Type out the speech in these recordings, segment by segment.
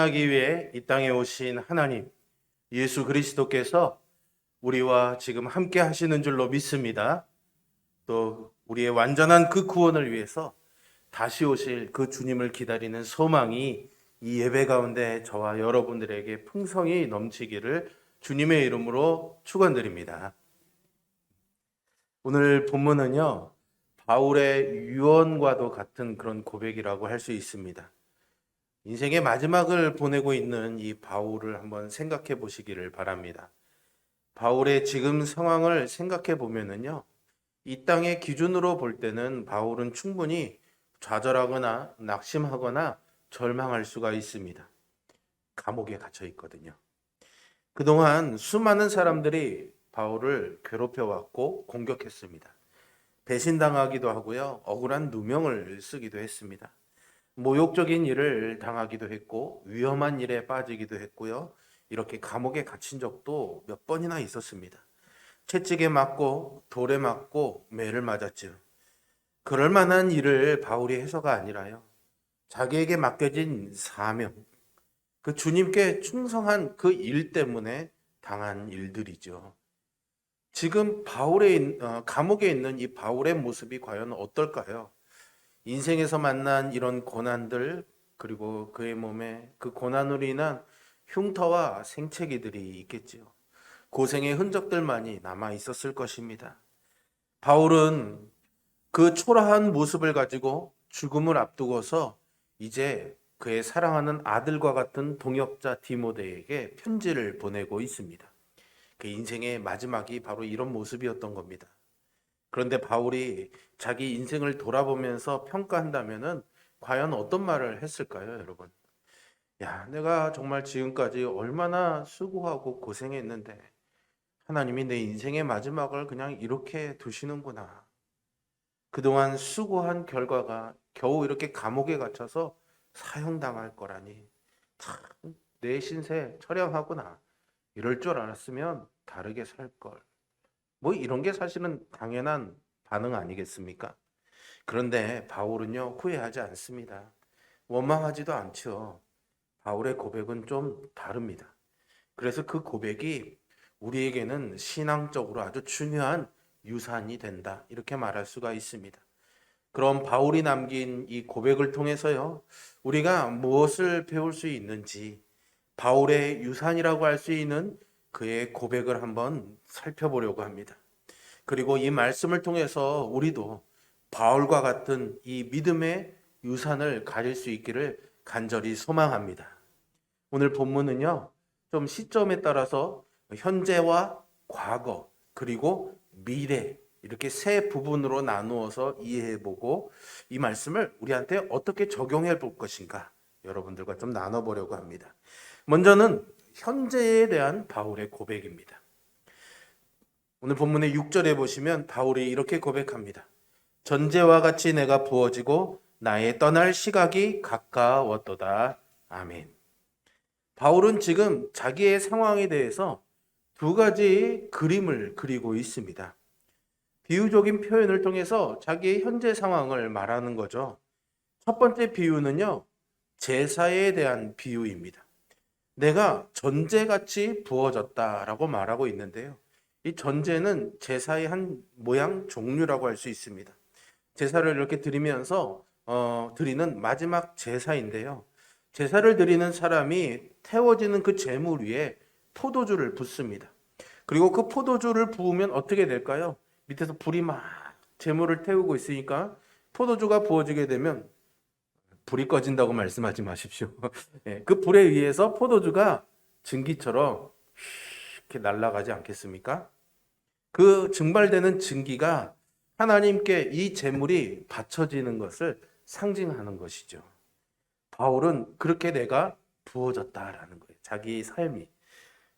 구원하기 위해 이 땅에 오신 하나님, 예수 그리스도께서 우리와 지금 함께 하시는 줄로 믿습니다. 또 우리의 완전한 그 구원을 위해서 다시 오실 그 주님을 기다리는 소망이 이 예배 가운데 저와 여러분들에게 풍성히 넘치기를 주님의 이름으로 축원드립니다. 오늘 본문은요, 바울의 유언과도 같은 그런 고백이라고 할 수 있습니다. 인생의 마지막을 보내고 있는 이 바울을 한번 생각해 보시기를 바랍니다. 바울의 지금 상황을 생각해 보면은요, 이 땅의 기준으로 볼 때는 바울은 충분히 좌절하거나 낙심하거나 절망할 수가 있습니다. 감옥에 갇혀 있거든요. 그동안 수많은 사람들이 바울을 괴롭혀왔고 공격했습니다. 배신당하기도 하고요, 억울한 누명을 쓰기도 했습니다. 모욕적인 일을 당하기도 했고 위험한 일에 빠지기도 했고요. 이렇게 감옥에 갇힌 적도 몇 번이나 있었습니다. 채찍에 맞고 돌에 맞고 매를 맞았죠. 그럴 만한 일을 바울이 해서가 아니라요, 자기에게 맡겨진 사명, 그 주님께 충성한 그 일 때문에 당한 일들이죠. 지금 감옥에 있는 이 바울의 모습이 과연 어떨까요? 인생에서 만난 이런 고난들, 그리고 그의 몸에 그 고난으로 인한 흉터와 생채기들이 있겠지요. 고생의 흔적들만이 남아 있었을 것입니다. 바울은 그 초라한 모습을 가지고 죽음을 앞두고서 이제 그의 사랑하는 아들과 같은 동역자 디모데에게 편지를 보내고 있습니다. 그 인생의 마지막이 바로 이런 모습이었던 겁니다. 그런데 바울이 자기 인생을 돌아보면서 평가한다면은 과연 어떤 말을 했을까요, 여러분? 야, 내가 정말 지금까지 얼마나 수고하고 고생했는데 하나님이 내 인생의 마지막을 그냥 이렇게 두시는구나. 그동안 수고한 결과가 겨우 이렇게 감옥에 갇혀서 사형당할 거라니. 참, 내 신세 처량하구나. 이럴 줄 알았으면 다르게 살 걸. 뭐 이런 게 사실은 당연한 반응 아니겠습니까? 그런데 바울은요, 후회하지 않습니다. 원망하지도 않죠. 바울의 고백은 좀 다릅니다. 그래서 그 고백이 우리에게는 신앙적으로 아주 중요한 유산이 된다, 이렇게 말할 수가 있습니다. 그럼 바울이 남긴 이 고백을 통해서요, 우리가 무엇을 배울 수 있는지, 바울의 유산이라고 할 수 있는 그의 고백을 한번 살펴보려고 합니다. 그리고 이 말씀을 통해서 우리도 바울과 같은 이 믿음의 유산을 가질 수 있기를 간절히 소망합니다. 오늘 본문은요, 좀 시점에 따라서 현재와 과거, 그리고 미래, 이렇게 세 부분으로 나누어서 이해해보고 이 말씀을 우리한테 어떻게 적용해 볼 것인가, 여러분들과 좀 나눠보려고 합니다. 먼저는 현재에 대한 바울의 고백입니다. 오늘 본문의 6절에 보시면 바울이 이렇게 고백합니다. 전제와 같이 내가 부어지고 나의 떠날 시각이 가까웠도다. 아멘. 바울은 지금 자기의 상황에 대해서 두 가지 그림을 그리고 있습니다. 비유적인 표현을 통해서 자기의 현재 상황을 말하는 거죠. 첫 번째 비유는요, 제사에 대한 비유입니다. 내가 전제같이 부어졌다라고 말하고 있는데요, 이 전제는 제사의 한 모양 종류라고 할 수 있습니다. 제사를 이렇게 드리면서 드리는 마지막 제사인데요, 제사를 드리는 사람이 태워지는 그 제물 위에 포도주를 붓습니다. 그리고 그 포도주를 부으면 어떻게 될까요? 밑에서 불이 막 제물을 태우고 있으니까 포도주가 부어지게 되면 불이 꺼진다고 말씀하지 마십시오. 예, 그 불에 의해서 포도주가 증기처럼 이렇게 날아가지 않겠습니까? 그 증발되는 증기가 하나님께 이 제물이 바쳐지는 것을 상징하는 것이죠. 바울은 그렇게 내가 부어졌다라는 거예요. 자기의 삶이.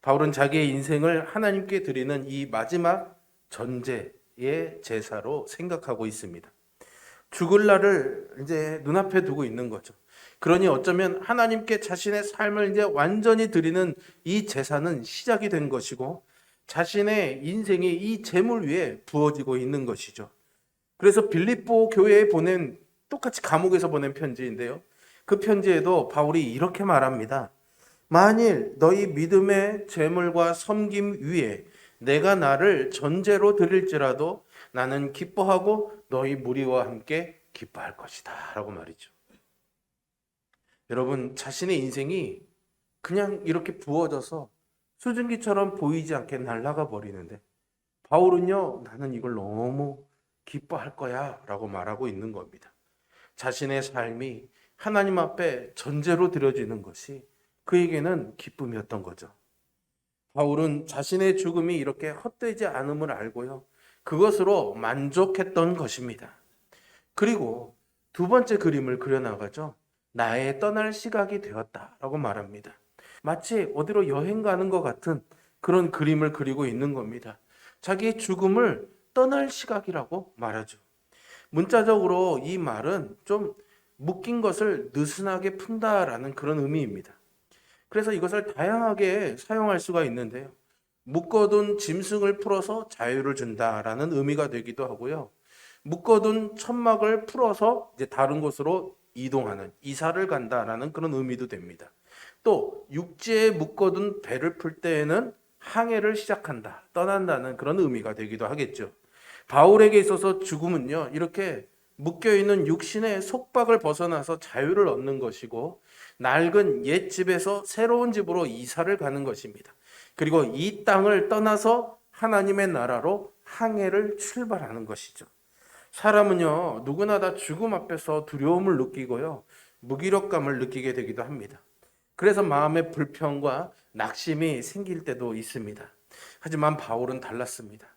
바울은 자기의 인생을 하나님께 드리는 이 마지막 전제의 제사로 생각하고 있습니다. 죽을 날을 이제 눈앞에 두고 있는 거죠. 그러니 어쩌면 하나님께 자신의 삶을 이제 완전히 드리는 이 제사는 시작이 된 것이고, 자신의 인생이 이 제물 위에 부어지고 있는 것이죠. 그래서 빌립보 교회에 보낸, 똑같이 감옥에서 보낸 편지인데요, 그 편지에도 바울이 이렇게 말합니다. 만일 너희 믿음의 재물과 섬김 위에 내가 나를 전제로 드릴지라도 나는 기뻐하고 너희 무리와 함께 기뻐할 것이다 라고 말이죠. 여러분, 자신의 인생이 그냥 이렇게 부어져서 수증기처럼 보이지 않게 날아가 버리는데 바울은요, 나는 이걸 너무 기뻐할 거야 라고 말하고 있는 겁니다. 자신의 삶이 하나님 앞에 전제로 드려지는 것이 그에게는 기쁨이었던 거죠. 바울은 자신의 죽음이 이렇게 헛되지 않음을 알고요, 그것으로 만족했던 것입니다. 그리고 두 번째 그림을 그려나가죠. 나의 떠날 시각이 되었다라고 말합니다. 마치 어디로 여행 가는 것 같은 그런 그림을 그리고 있는 겁니다. 자기의 죽음을 떠날 시각이라고 말하죠. 문자적으로 이 말은 좀 묶인 것을 느슨하게 푼다라는 그런 의미입니다. 그래서 이것을 다양하게 사용할 수가 있는데요. 묶어둔 짐승을 풀어서 자유를 준다라는 의미가 되기도 하고요. 묶어둔 천막을 풀어서 이제 다른 곳으로 이동하는, 이사를 간다라는 그런 의미도 됩니다. 또 육지에 묶어둔 배를 풀 때에는 항해를 시작한다, 떠난다는 그런 의미가 되기도 하겠죠. 바울에게 있어서 죽음은요, 이렇게 묶여있는 육신의 속박을 벗어나서 자유를 얻는 것이고, 낡은 옛 집에서 새로운 집으로 이사를 가는 것입니다. 그리고 이 땅을 떠나서 하나님의 나라로 항해를 출발하는 것이죠. 사람은요, 누구나 다 죽음 앞에서 두려움을 느끼고요, 무기력감을 느끼게 되기도 합니다. 그래서 마음의 불평과 낙심이 생길 때도 있습니다. 하지만 바울은 달랐습니다.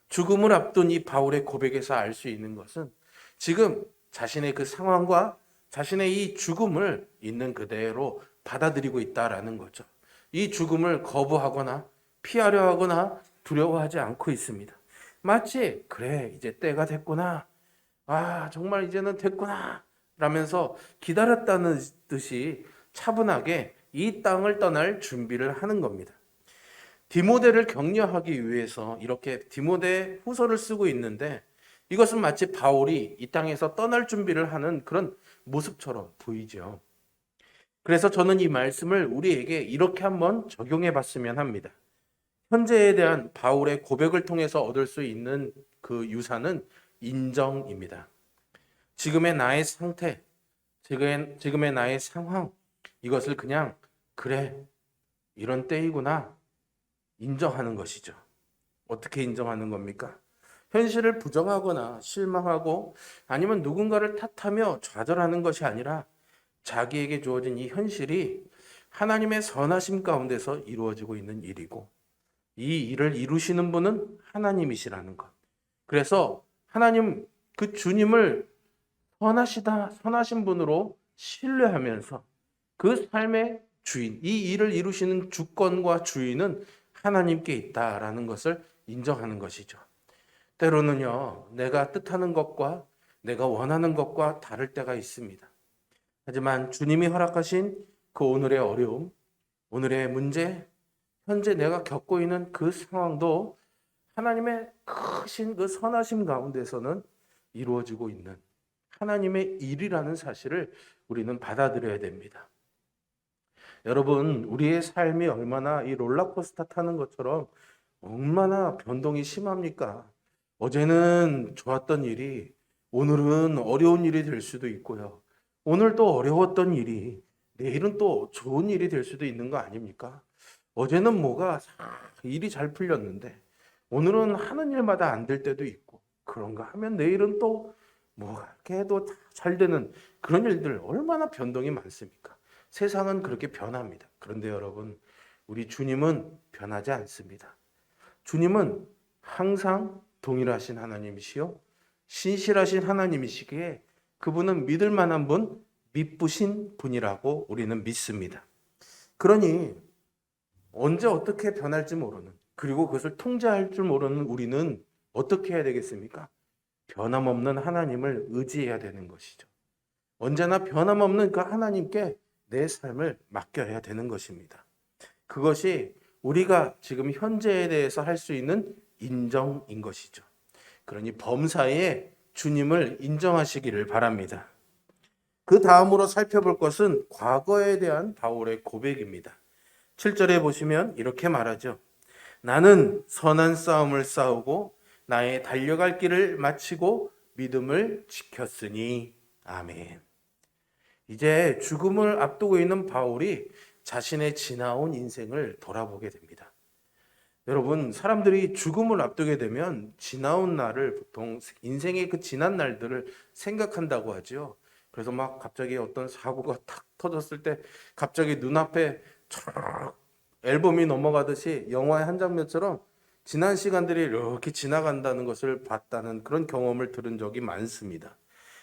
죽음을 앞둔 이 바울의 고백에서 알 수 있는 것은 지금 자신의 그 상황과 자신의 이 죽음을 있는 그대로 받아들이고 있다라는 거죠. 이 죽음을 거부하거나 피하려 하거나 두려워하지 않고 있습니다. 마치 그래, 이제 때가 됐구나, 정말 이제는 됐구나 라면서 기다렸다는 듯이 차분하게 이 땅을 떠날 준비를 하는 겁니다. 디모데를 격려하기 위해서 이렇게 디모데 후서를 쓰고 있는데, 이것은 마치 바울이 이 땅에서 떠날 준비를 하는 그런 모습처럼 보이죠. 그래서 저는 이 말씀을 우리에게 이렇게 한번 적용해 봤으면 합니다. 현재에 대한 바울의 고백을 통해서 얻을 수 있는 그 유산은 인정입니다. 지금의 나의 상태, 지금의 나의 상황, 이것을 그냥 그래, 이런 때이구나 인정하는 것이죠. 어떻게 인정하는 겁니까? 현실을 부정하거나 실망하고 아니면 누군가를 탓하며 좌절하는 것이 아니라 자기에게 주어진 이 현실이 하나님의 선하심 가운데서 이루어지고 있는 일이고, 이 일을 이루시는 분은 하나님이시라는 것. 그래서 하나님, 그 주님을 선하신 분으로 신뢰하면서 그 삶의 주인, 이 일을 이루시는 주권과 주인은 하나님께 있다라는 것을 인정하는 것이죠. 때로는요, 내가 뜻하는 것과 내가 원하는 것과 다를 때가 있습니다. 하지만 주님이 허락하신 그 오늘의 어려움, 오늘의 문제, 현재 내가 겪고 있는 그 상황도 하나님의 크신 그 선하심 가운데서는 이루어지고 있는 하나님의 일이라는 사실을 우리는 받아들여야 됩니다. 여러분, 우리의 삶이 얼마나 이 롤러코스터 타는 것처럼 얼마나 변동이 심합니까? 어제는 좋았던 일이 오늘은 어려운 일이 될 수도 있고요. 오늘 또 어려웠던 일이 내일은 또 좋은 일이 될 수도 있는 거 아닙니까? 어제는 뭐가 일이 잘 풀렸는데 오늘은 하는 일마다 안 될 때도 있고, 그런가 하면 내일은 또 뭐가 이렇게 해도 잘 되는 그런 일들, 얼마나 변동이 많습니까? 세상은 그렇게 변합니다. 그런데 여러분, 우리 주님은 변하지 않습니다. 주님은 항상 동일하신 하나님이시요 신실하신 하나님이시기에 그분은 믿을 만한 분, 믿부신 분이라고 우리는 믿습니다. 그러니 언제 어떻게 변할지 모르는, 그리고 그것을 통제할 줄 모르는 우리는 어떻게 해야 되겠습니까? 변함없는 하나님을 의지해야 되는 것이죠. 언제나 변함없는 그 하나님께 내 삶을 맡겨야 되는 것입니다. 그것이 우리가 지금 현재에 대해서 할 수 있는 인정인 것이죠. 그러니 범사에 주님을 인정하시기를 바랍니다. 그 다음으로 살펴볼 것은 과거에 대한 바울의 고백입니다. 7절에 보시면 이렇게 말하죠. 나는 선한 싸움을 싸우고 나의 달려갈 길을 마치고 믿음을 지켰으니. 아멘. 이제 죽음을 앞두고 있는 바울이 자신의 지나온 인생을 돌아보게 됩니다. 여러분, 사람들이 죽음을 앞두게 되면 지나온 날을 보통 인생의 그 지난 날들을 생각한다고 하죠. 그래서 막 갑자기 어떤 사고가 탁 터졌을 때 갑자기 눈앞에 촤 앨범이 넘어가듯이 영화의 한 장면처럼 지난 시간들이 이렇게 지나간다는 것을 봤다는 그런 경험을 들은 적이 많습니다.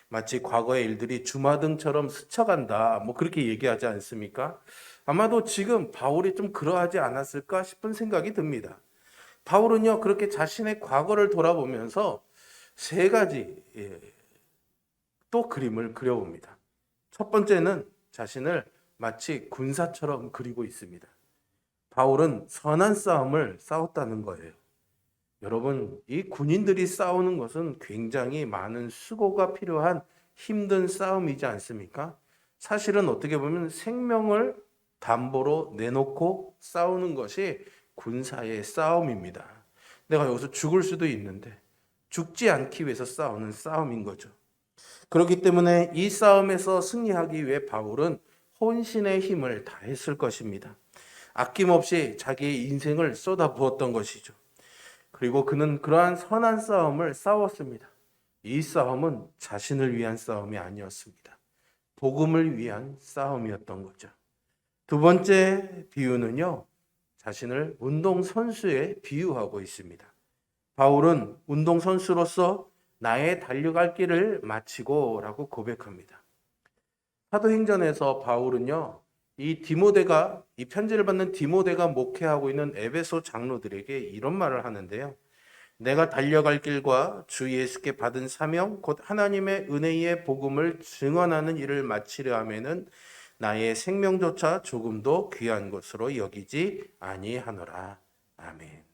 마치 과거의 일들이 주마등처럼 스쳐간다, 뭐 그렇게 얘기하지 않습니까? 아마도 지금 바울이 좀 그러하지 않았을까 싶은 생각이 듭니다. 바울은요, 그렇게 자신의 과거를 돌아보면서 세 가지 또 그림을 그려봅니다. 첫 번째는 자신을 마치 군사처럼 그리고 있습니다. 바울은 선한 싸움을 싸웠다는 거예요. 여러분, 이 군인들이 싸우는 것은 굉장히 많은 수고가 필요한 힘든 싸움이지 않습니까? 사실은 어떻게 보면 생명을 담보로 내놓고 싸우는 것이 군사의 싸움입니다. 내가 여기서 죽을 수도 있는데 죽지 않기 위해서 싸우는 싸움인 거죠. 그렇기 때문에 이 싸움에서 승리하기 위해 바울은 혼신의 힘을 다했을 것입니다. 아낌없이 자기의 인생을 쏟아부었던 것이죠. 그리고 그는 그러한 선한 싸움을 싸웠습니다. 이 싸움은 자신을 위한 싸움이 아니었습니다. 복음을 위한 싸움이었던 거죠. 두 번째 비유는요, 자신을 운동선수에 비유하고 있습니다. 바울은 운동선수로서 나의 달려갈 길을 마치고 라고 고백합니다. 사도행전에서 바울은요, 이 편지를 받는 디모데가 목회하고 있는 에베소 장로들에게 이런 말을 하는데요. 내가 달려갈 길과 주 예수께 받은 사명, 곧 하나님의 은혜의 복음을 증언하는 일을 마치려 하면은 나의 생명조차 조금도 귀한 것으로 여기지 아니하노라. 아멘.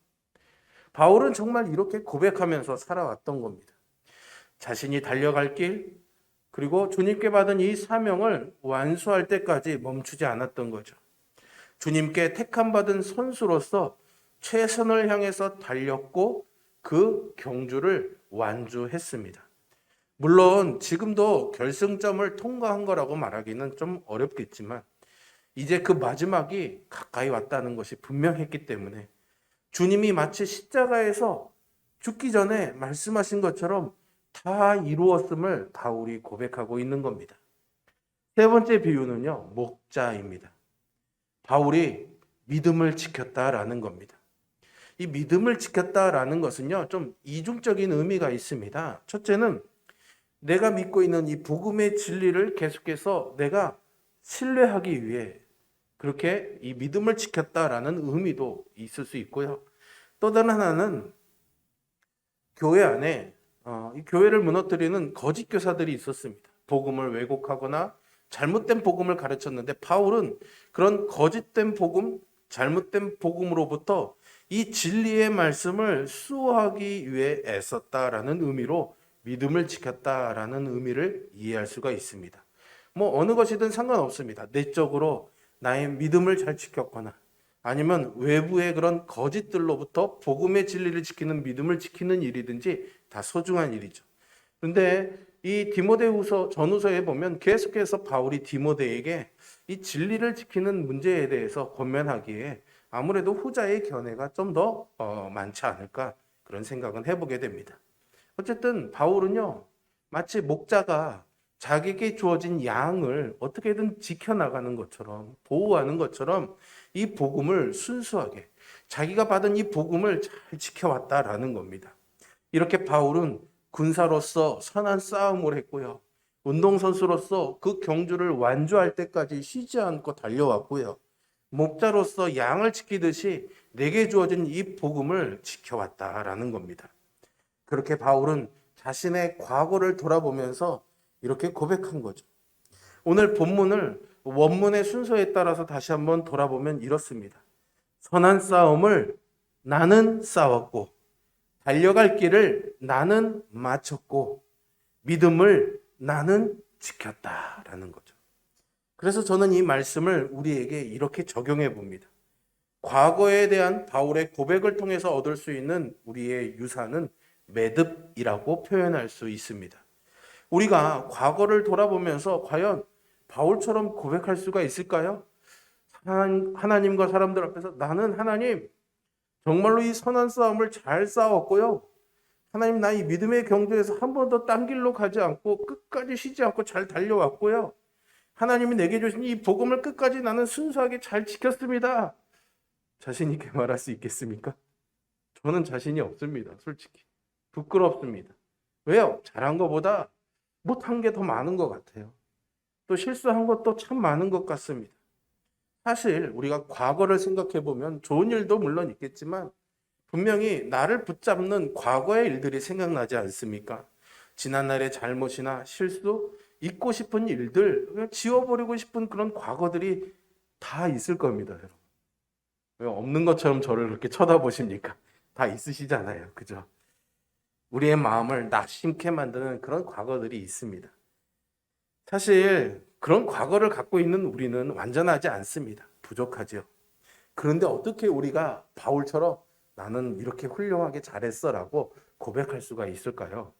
바울은 정말 이렇게 고백하면서 살아왔던 겁니다. 자신이 달려갈 길, 그리고 주님께 받은 이 사명을 완수할 때까지 멈추지 않았던 거죠. 주님께 택함받은 선수로서 최선을 향해서 달렸고 그 경주를 완주했습니다. 물론 지금도 결승점을 통과한 거라고 말하기는 좀 어렵겠지만 이제 그 마지막이 가까이 왔다는 것이 분명했기 때문에 주님이 마치 십자가에서 죽기 전에 말씀하신 것처럼 다 이루었음을 바울이 고백하고 있는 겁니다. 세 번째 비유는요, 목자입니다. 바울이 믿음을 지켰다라는 겁니다. 이 믿음을 지켰다라는 것은요, 좀 이중적인 의미가 있습니다. 첫째는 내가 믿고 있는 이 복음의 진리를 계속해서 내가 신뢰하기 위해 그렇게 이 믿음을 지켰다라는 의미도 있을 수 있고요. 또 다른 하나는 교회 안에 이 교회를 무너뜨리는 거짓 교사들이 있었습니다. 복음을 왜곡하거나 잘못된 복음을 가르쳤는데 바울은 그런 거짓된 복음, 잘못된 복음으로부터 이 진리의 말씀을 수호하기 위해 애썼다라는 의미로 믿음을 지켰다라는 의미를 이해할 수가 있습니다. 뭐 어느 것이든 상관없습니다. 내적으로 나의 믿음을 잘 지켰거나 아니면 외부의 그런 거짓들로부터 복음의 진리를 지키는 믿음을 지키는 일이든지 다 소중한 일이죠. 그런데 이 디모데후서 전후서에 보면 계속해서 바울이 디모데에게 이 진리를 지키는 문제에 대해서 권면하기에 아무래도 후자의 견해가 좀 더 많지 않을까 그런 생각은 해보게 됩니다. 어쨌든 바울은요, 마치 목자가 자기에게 주어진 양을 어떻게든 지켜나가는 것처럼 보호하는 것처럼 이 복음을 순수하게 자기가 받은 이 복음을 잘 지켜왔다라는 겁니다. 이렇게 바울은 군사로서 선한 싸움을 했고요. 운동선수로서 그 경주를 완주할 때까지 쉬지 않고 달려왔고요. 목자로서 양을 지키듯이 내게 주어진 이 복음을 지켜왔다라는 겁니다. 그렇게 바울은 자신의 과거를 돌아보면서 이렇게 고백한 거죠. 오늘 본문을 원문의 순서에 따라서 다시 한번 돌아보면 이렇습니다. 선한 싸움을 나는 싸웠고 달려갈 길을 나는 마쳤고 믿음을 나는 지켰다라는 거죠. 그래서 저는 이 말씀을 우리에게 이렇게 적용해 봅니다. 과거에 대한 바울의 고백을 통해서 얻을 수 있는 우리의 유산은 매듭이라고 표현할 수 있습니다. 우리가 과거를 돌아보면서 과연 바울처럼 고백할 수가 있을까요? 하나님과 사람들 앞에서 나는 하나님 정말로 이 선한 싸움을 잘 싸웠고요. 하나님 나 이 믿음의 경주에서 한 번도 딴 길로 가지 않고 끝까지 쉬지 않고 잘 달려왔고요. 하나님이 내게 주신 이 복음을 끝까지 나는 순수하게 잘 지켰습니다. 자신 있게 말할 수 있겠습니까? 저는 자신이 없습니다. 솔직히. 부끄럽습니다. 왜요? 잘한 것보다 못한 게 더 많은 것 같아요. 또 실수한 것도 참 많은 것 같습니다. 사실 우리가 과거를 생각해 보면 좋은 일도 물론 있겠지만 분명히 나를 붙잡는 과거의 일들이 생각나지 않습니까? 지난날의 잘못이나 실수, 잊고 싶은 일들, 그냥 지워버리고 싶은 그런 과거들이 다 있을 겁니다, 여러분. 왜 없는 것처럼 저를 그렇게 쳐다보십니까? 다 있으시잖아요, 그죠? 우리의 마음을 낙심케 만드는 그런 과거들이 있습니다. 사실 그런 과거를 갖고 있는 우리는 완전하지 않습니다. 부족하죠. 그런데 어떻게 우리가 바울처럼 나는 이렇게 훌륭하게 잘했어 라고 고백할 수가 있을까요?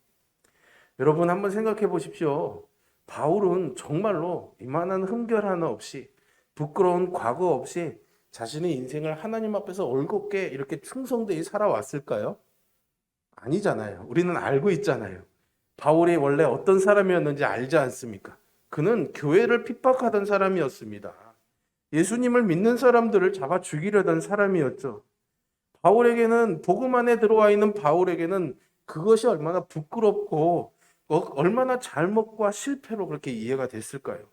여러분 한번 생각해 보십시오. 바울은 정말로 이만한 흠결 하나 없이 부끄러운 과거 없이 자신의 인생을 하나님 앞에서 올곧게 이렇게 충성되이 살아왔을까요? 아니잖아요. 우리는 알고 있잖아요. 바울이 원래 어떤 사람이었는지 알지 않습니까? 그는 교회를 핍박하던 사람이었습니다. 예수님을 믿는 사람들을 잡아 죽이려던 사람이었죠. 바울에게는 복음 안에 들어와 있는 바울에게는 그것이 얼마나 부끄럽고 얼마나 잘못과 실패로 그렇게 이해가 됐을까요?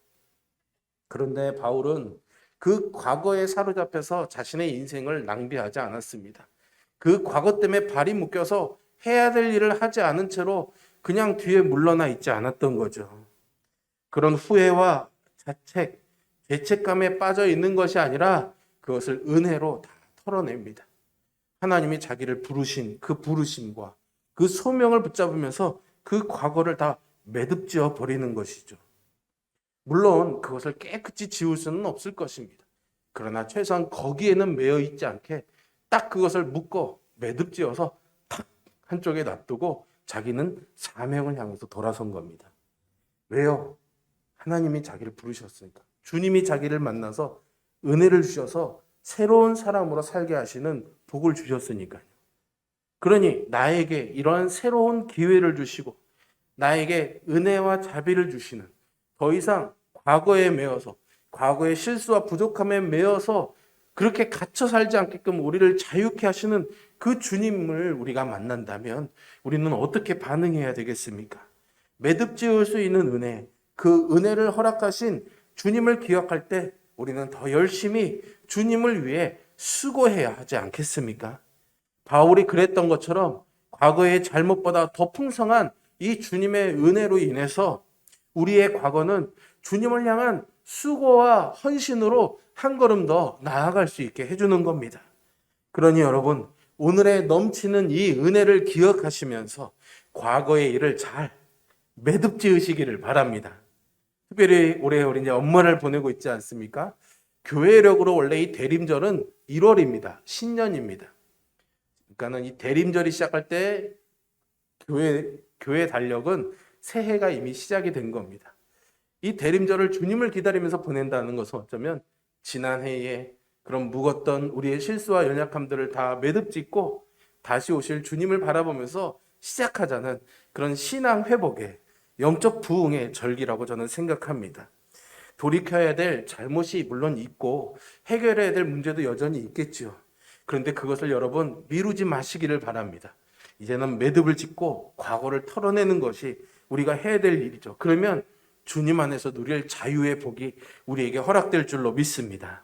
그런데 바울은 그 과거에 사로잡혀서 자신의 인생을 낭비하지 않았습니다. 그 과거 때문에 발이 묶여서 해야 될 일을 하지 않은 채로 그냥 뒤에 물러나 있지 않았던 거죠. 그런 후회와 자책, 죄책감에 빠져 있는 것이 아니라 그것을 은혜로 다 털어냅니다. 하나님이 자기를 부르신 그 부르심과 그 소명을 붙잡으면서 그 과거를 다 매듭지어 버리는 것이죠. 물론 그것을 깨끗이 지울 수는 없을 것입니다. 그러나 최소한 거기에는 매여 있지 않게 딱 그것을 묶어 매듭지어서 탁 한쪽에 놔두고 자기는 사명을 향해서 돌아선 겁니다. 왜요? 하나님이 자기를 부르셨으니까. 주님이 자기를 만나서 은혜를 주셔서 새로운 사람으로 살게 하시는 복을 주셨으니까요. 그러니 나에게 이러한 새로운 기회를 주시고 나에게 은혜와 자비를 주시는 더 이상 과거에 매여서 과거의 실수와 부족함에 매여서 그렇게 갇혀 살지 않게끔 우리를 자유케 하시는 그 주님을 우리가 만난다면 우리는 어떻게 반응해야 되겠습니까? 매듭 지을 수 있는 은혜, 그 은혜를 허락하신 주님을 기억할 때 우리는 더 열심히 주님을 위해 수고해야 하지 않겠습니까? 바울이 그랬던 것처럼 과거의 잘못보다 더 풍성한 이 주님의 은혜로 인해서 우리의 과거는 주님을 향한 수고와 헌신으로 한 걸음 더 나아갈 수 있게 해주는 겁니다. 그러니 여러분, 오늘의 넘치는 이 은혜를 기억하시면서 과거의 일을 잘 매듭 지으시기를 바랍니다. 특별히 올해 우리 이제 연말을 보내고 있지 않습니까? 교회력으로 원래 이 대림절은 1월입니다. 신년입니다. 그러니까는 이 대림절이 시작할 때 교회 달력은 새해가 이미 시작이 된 겁니다. 이 대림절을 주님을 기다리면서 보낸다는 것은 어쩌면 지난해에 그런 묵었던 우리의 실수와 연약함들을 다 매듭짓고 다시 오실 주님을 바라보면서 시작하자는 그런 신앙 회복의 영적 부흥의 절기라고 저는 생각합니다. 돌이켜야 될 잘못이 물론 있고 해결해야 될 문제도 여전히 있겠죠. 그런데 그것을 여러분 미루지 마시기를 바랍니다. 이제는 매듭을 짓고 과거를 털어내는 것이 우리가 해야 될 일이죠. 그러면 주님 안에서 누릴 자유의 복이 우리에게 허락될 줄로 믿습니다.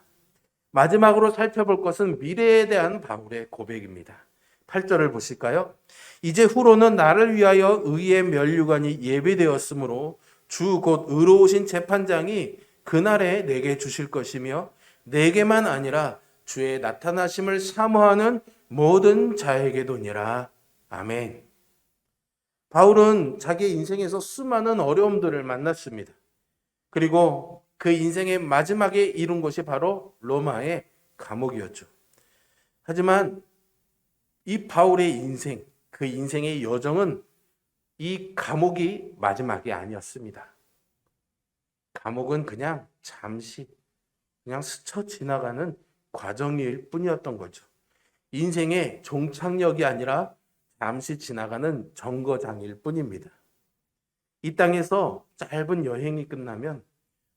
마지막으로 살펴볼 것은 미래에 대한 바울의 고백입니다. 8절을 보실까요? 이제 후로는 나를 위하여 의의 면류관이 예비되었으므로 주 곧 의로우신 재판장이 그날에 내게 주실 것이며 내게만 아니라 주의 나타나심을 사모하는 모든 자에게도니라. 아멘. 바울은 자기 인생에서 수많은 어려움들을 만났습니다. 그리고 그 인생의 마지막에 이룬 것이 바로 로마의 감옥이었죠. 하지만 이 바울의 인생, 그 인생의 여정은 이 감옥이 마지막이 아니었습니다. 감옥은 그냥 잠시, 그냥 스쳐 지나가는 과정일 뿐이었던 거죠. 인생의 종착역이 아니라 잠시 지나가는 정거장일 뿐입니다. 이 땅에서 짧은 여행이 끝나면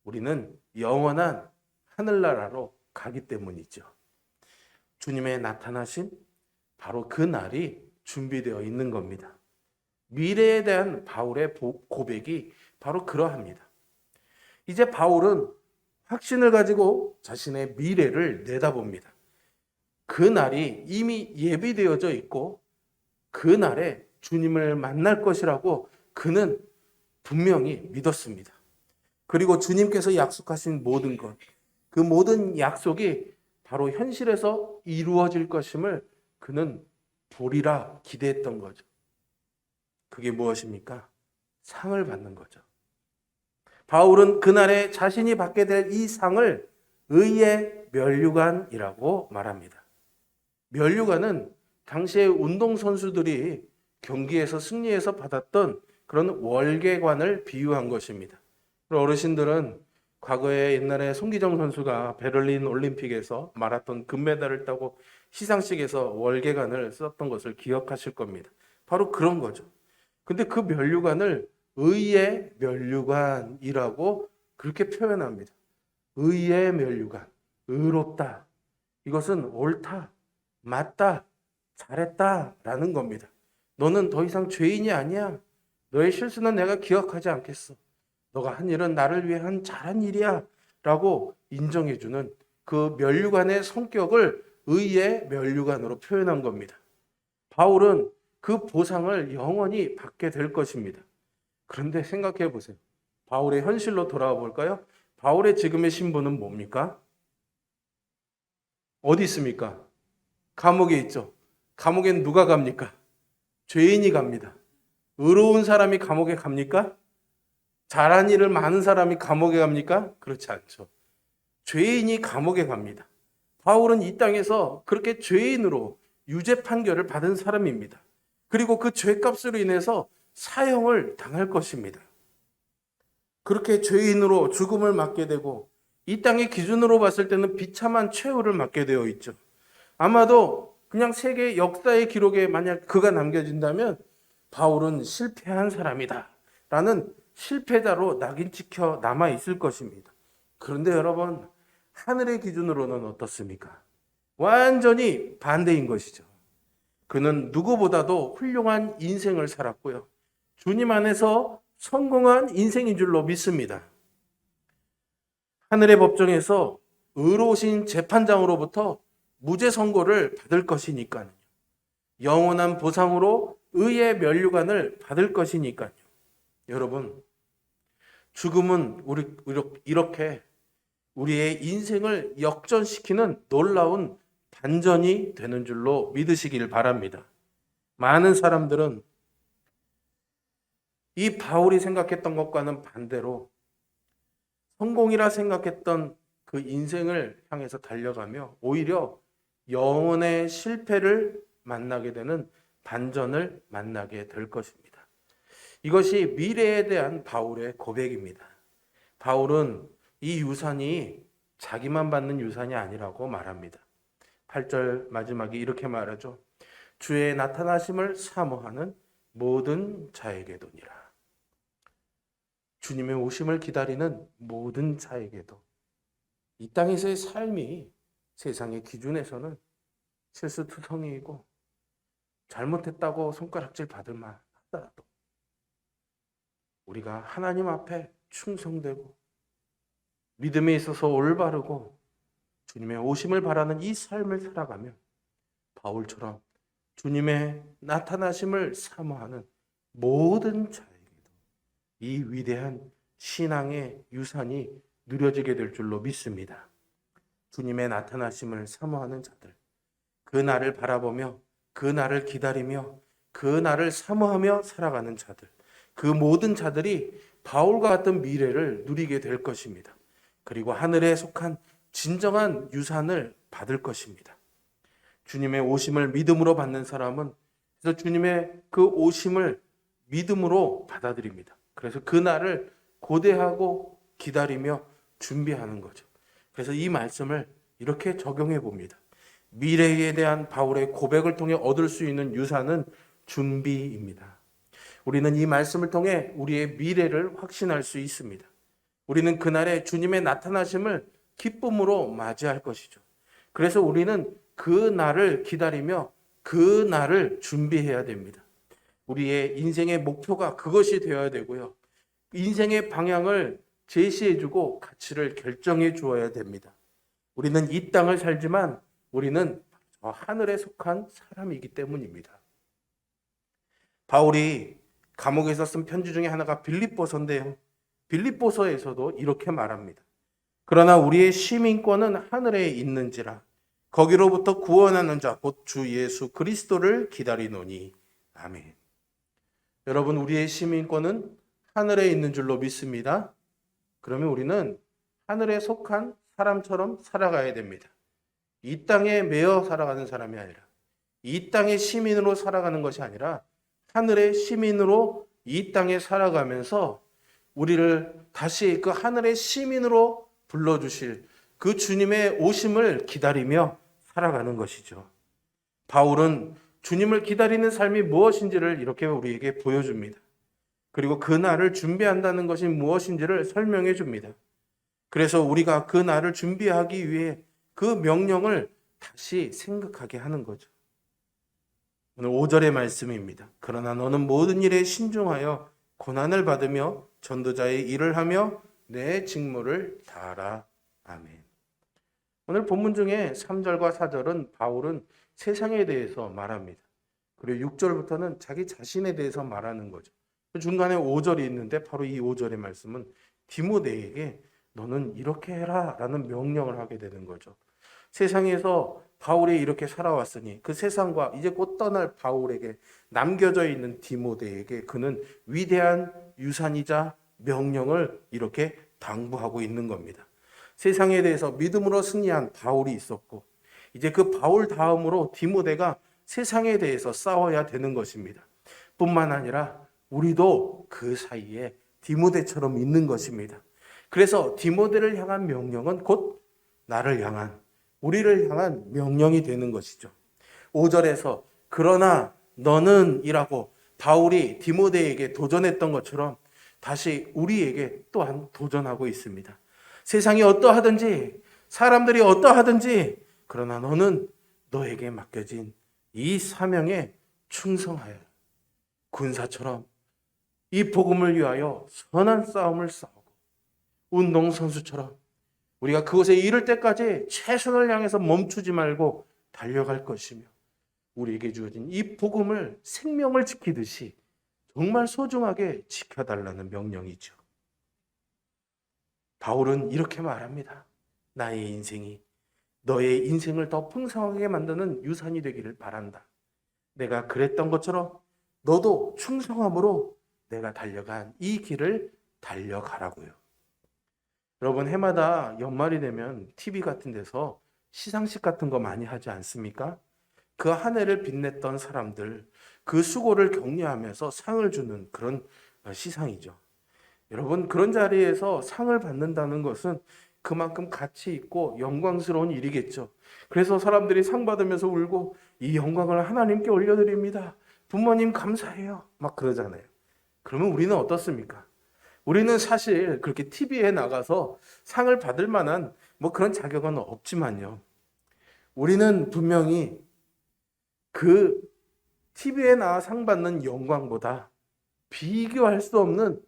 우리는 영원한 하늘나라로 가기 때문이죠. 주님의 나타나신 바로 그 날이 준비되어 있는 겁니다. 미래에 대한 바울의 고백이 바로 그러합니다. 이제 바울은 확신을 가지고 자신의 미래를 내다봅니다. 그 날이 이미 예비되어져 있고 그 날에 주님을 만날 것이라고 그는 분명히 믿었습니다. 그리고 주님께서 약속하신 모든 것, 그 모든 약속이 바로 현실에서 이루어질 것임을 그는 보리라 기대했던 거죠. 그게 무엇입니까? 상을 받는 거죠. 바울은 그날에 자신이 받게 될 이 상을 의의 면류관이라고 말합니다. 면류관은 당시의 운동선수들이 경기에서 승리해서 받았던 그런 월계관을 비유한 것입니다. 어르신들은 과거에 옛날에 송기정 선수가 베를린 올림픽에서 마라톤 금메달을 따고 시상식에서 월계관을 썼던 것을 기억하실 겁니다. 바로 그런 거죠. 근데 그 면류관을 의의 면류관이라고 그렇게 표현합니다. 의의 면류관, 의롭다. 이것은 옳다, 맞다, 잘했다라는 겁니다. 너는 더 이상 죄인이 아니야. 너의 실수는 내가 기억하지 않겠어. 너가 한 일은 나를 위해 한 잘한 일이야 라고 인정해주는 그 면류관의 성격을 의의 면류관으로 표현한 겁니다. 바울은 그 보상을 영원히 받게 될 것입니다. 그런데 생각해 보세요. 바울의 현실로 돌아와 볼까요? 바울의 지금의 신분은 뭡니까? 어디 있습니까? 감옥에 있죠. 감옥엔 누가 갑니까? 죄인이 갑니다. 의로운 사람이 감옥에 갑니까? 잘한 일을 많은 사람이 감옥에 갑니까? 그렇지 않죠. 죄인이 감옥에 갑니다. 바울은 이 땅에서 그렇게 죄인으로 유죄 판결을 받은 사람입니다. 그리고 그 죄값으로 인해서 사형을 당할 것입니다. 그렇게 죄인으로 죽음을 맞게 되고 이 땅의 기준으로 봤을 때는 비참한 최후를 맞게 되어 있죠. 아마도 그냥 세계 역사의 기록에 만약 그가 남겨진다면 바울은 실패한 사람이다 라는 실패자로 낙인 찍혀 남아 있을 것입니다. 그런데 여러분, 하늘의 기준으로는 어떻습니까? 완전히 반대인 것이죠. 그는 누구보다도 훌륭한 인생을 살았고요. 주님 안에서 성공한 인생인 줄로 믿습니다. 하늘의 법정에서 의로우신 재판장으로부터 무죄 선고를 받을 것이니까요. 영원한 보상으로 의의 면류관을 받을 것이니까요. 여러분, 죽음은 이렇게 우리의 인생을 역전시키는 놀라운 반전이 되는 줄로 믿으시길 바랍니다. 많은 사람들은 이 바울이 생각했던 것과는 반대로 성공이라 생각했던 그 인생을 향해서 달려가며 오히려 영혼의 실패를 만나게 되는 반전을 만나게 될 것입니다. 이것이 미래에 대한 바울의 고백입니다. 바울은 이 유산이 자기만 받는 유산이 아니라고 말합니다. 8절 마지막에 이렇게 말하죠. 주의 나타나심을 사모하는 모든 자에게도니라. 주님의 오심을 기다리는 모든 자에게도 이 땅에서의 삶이 세상의 기준에서는 실수투성이이고 잘못했다고 손가락질 받을 만 하더라도 우리가 하나님 앞에 충성되고 믿음에 있어서 올바르고 주님의 오심을 바라는 이 삶을 살아가면 바울처럼 주님의 나타나심을 사모하는 모든 자에게도 이 위대한 신앙의 유산이 누려지게 될 줄로 믿습니다. 주님의 나타나심을 사모하는 자들, 그 날을 바라보며 그 날을 기다리며 그 날을 사모하며 살아가는 자들, 그 모든 자들이 바울과 같은 미래를 누리게 될 것입니다. 그리고 하늘에 속한 진정한 유산을 받을 것입니다. 주님의 오심을 믿음으로 받는 사람은 그래서 주님의 그 오심을 믿음으로 받아들입니다. 그래서 그 날을 고대하고 기다리며 준비하는 거죠. 그래서 이 말씀을 이렇게 적용해 봅니다. 미래에 대한 바울의 고백을 통해 얻을 수 있는 유산은 준비입니다. 우리는 이 말씀을 통해 우리의 미래를 확신할 수 있습니다. 우리는 그날에 주님의 나타나심을 기쁨으로 맞이할 것이죠. 그래서 우리는 그 날을 기다리며 그 날을 준비해야 됩니다. 우리의 인생의 목표가 그것이 되어야 되고요. 인생의 방향을 제시해주고 가치를 결정해 주어야 됩니다. 우리는 이 땅을 살지만 우리는 저 하늘에 속한 사람이기 때문입니다. 바울이 감옥에서 쓴 편지 중에 하나가 빌립보서인데요. 빌립보서에서도 이렇게 말합니다. 그러나 우리의 시민권은 하늘에 있는지라 거기로부터 구원하는 자 곧 주 예수 그리스도를 기다리노니. 아멘. 여러분, 우리의 시민권은 하늘에 있는 줄로 믿습니다. 그러면 우리는 하늘에 속한 사람처럼 살아가야 됩니다. 이 땅에 매여 살아가는 사람이 아니라 이 땅의 시민으로 살아가는 것이 아니라 하늘의 시민으로 이 땅에 살아가면서 우리를 다시 그 하늘의 시민으로 불러주실 그 주님의 오심을 기다리며 살아가는 것이죠. 바울은 주님을 기다리는 삶이 무엇인지를 이렇게 우리에게 보여줍니다. 그리고 그 날을 준비한다는 것이 무엇인지를 설명해 줍니다. 그래서 우리가 그 날을 준비하기 위해 그 명령을 다시 생각하게 하는 거죠. 오늘 5절의 말씀입니다. 그러나 너는 모든 일에 신중하여 고난을 받으며 전도자의 일을 하며 내 직무를 다하라. 아멘. 오늘 본문 중에 3절과 4절은 바울은 세상에 대해서 말합니다. 그리고 6절부터는 자기 자신에 대해서 말하는 거죠. 중간에 5절이 있는데 바로 이 5절의 말씀은 디모데에게 너는 이렇게 해라 라는 명령을 하게 되는 거죠. 세상에서 바울이 이렇게 살아왔으니 그 세상과 이제 곧 떠날 바울에게 남겨져 있는 디모데에게 그는 위대한 유산이자 명령을 이렇게 당부하고 있는 겁니다. 세상에 대해서 믿음으로 승리한 바울이 있었고 이제 그 바울 다음으로 디모데가 세상에 대해서 싸워야 되는 것입니다. 뿐만 아니라 우리도 그 사이에 디모데처럼 있는 것입니다. 그래서 디모데를 향한 명령은 곧 나를 향한 우리를 향한 명령이 되는 것이죠. 5절에서 그러나 너는 이라고 바울이 디모데에게 도전했던 것처럼 다시 우리에게 또한 도전하고 있습니다. 세상이 어떠하든지 사람들이 어떠하든지 그러나 너는 너에게 맡겨진 이 사명에 충성하여 군사처럼 이 복음을 위하여 선한 싸움을 싸우고 운동선수처럼 우리가 그곳에 이를 때까지 최선을 향해서 멈추지 말고 달려갈 것이며 우리에게 주어진 이 복음을 생명을 지키듯이 정말 소중하게 지켜달라는 명령이죠. 바울은 이렇게 말합니다. 나의 인생이 너의 인생을 더 풍성하게 만드는 유산이 되기를 바란다. 내가 그랬던 것처럼 너도 충성함으로 내가 달려간 이 길을 달려가라고요. 여러분, 해마다 연말이 되면 TV 같은 데서 시상식 같은 거 많이 하지 않습니까? 그 한 해를 빛냈던 사람들, 그 수고를 격려하면서 상을 주는 그런 시상이죠. 여러분, 그런 자리에서 상을 받는다는 것은 그만큼 가치 있고 영광스러운 일이겠죠. 그래서 사람들이 상 받으면서 울고 이 영광을 하나님께 올려드립니다. 부모님 감사해요. 막 그러잖아요. 그러면 우리는 어떻습니까? 우리는 사실 그렇게 TV에 나가서 상을 받을 만한 그런 자격은 없지만요. 우리는 분명히 그 TV에 나와 상 받는 영광보다 비교할 수 없는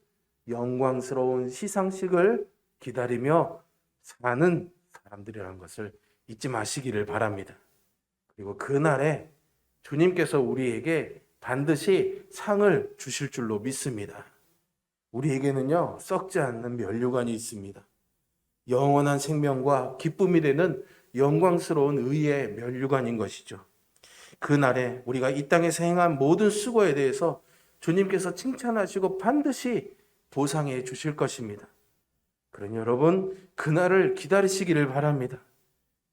영광스러운 시상식을 기다리며 사는 사람들이라는 것을 잊지 마시기를 바랍니다. 그리고 그날에 주님께서 우리에게 반드시 상을 주실 줄로 믿습니다. 우리에게는요, 썩지 않는 면류관이 있습니다. 영원한 생명과 기쁨이 되는 영광스러운 의의 면류관인 것이죠. 그날에 우리가 이 땅에서 행한 모든 수고에 대해서 주님께서 칭찬하시고 반드시 보상해 주실 것입니다. 그러니 여러분, 그날을 기다리시기를 바랍니다.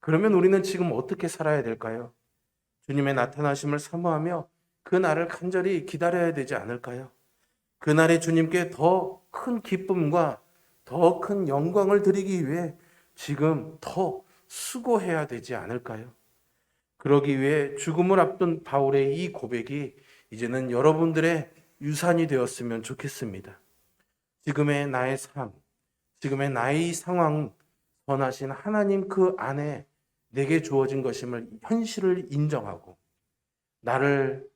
그러면 우리는 지금 어떻게 살아야 될까요? 주님의 나타나심을 사모하며 그 날을 간절히 기다려야 되지 않을까요? 그 날에 주님께 더 큰 기쁨과 더 큰 영광을 드리기 위해 지금 더 수고해야 되지 않을까요? 그러기 위해 죽음을 앞둔 바울의 이 고백이 이제는 여러분들의 유산이 되었으면 좋겠습니다. 지금의 나의 삶, 지금의 나의 상황, 선하신 하나님 그 안에 내게 주어진 것임을 현실을 인정하고 나를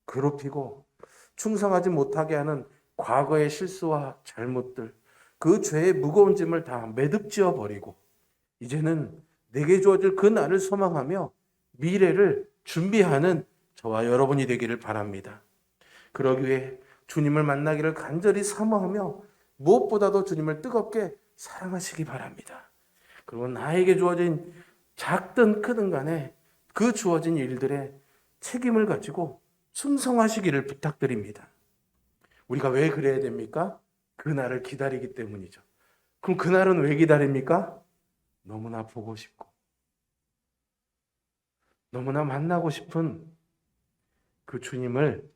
괴롭히고 충성하지 못하게 하는 과거의 실수와 잘못들, 그 죄의 무거운 짐을 다 매듭지어 버리고 이제는 내게 주어질 그 날을 소망하며 미래를 준비하는 저와 여러분이 되기를 바랍니다. 그러기 위해 주님을 만나기를 간절히 사모하며 무엇보다도 주님을 뜨겁게 사랑하시기 바랍니다. 그리고 나에게 주어진 작든 크든 간에 그 주어진 일들에 책임을 가지고 충성하시기를 부탁드립니다. 우리가 왜 그래야 됩니까? 그날을 기다리기 때문이죠. 그럼 그날은 왜 기다립니까? 너무나 보고 싶고 너무나 만나고 싶은 그 주님을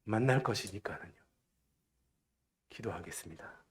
만날 것이니까요. 기도하겠습니다.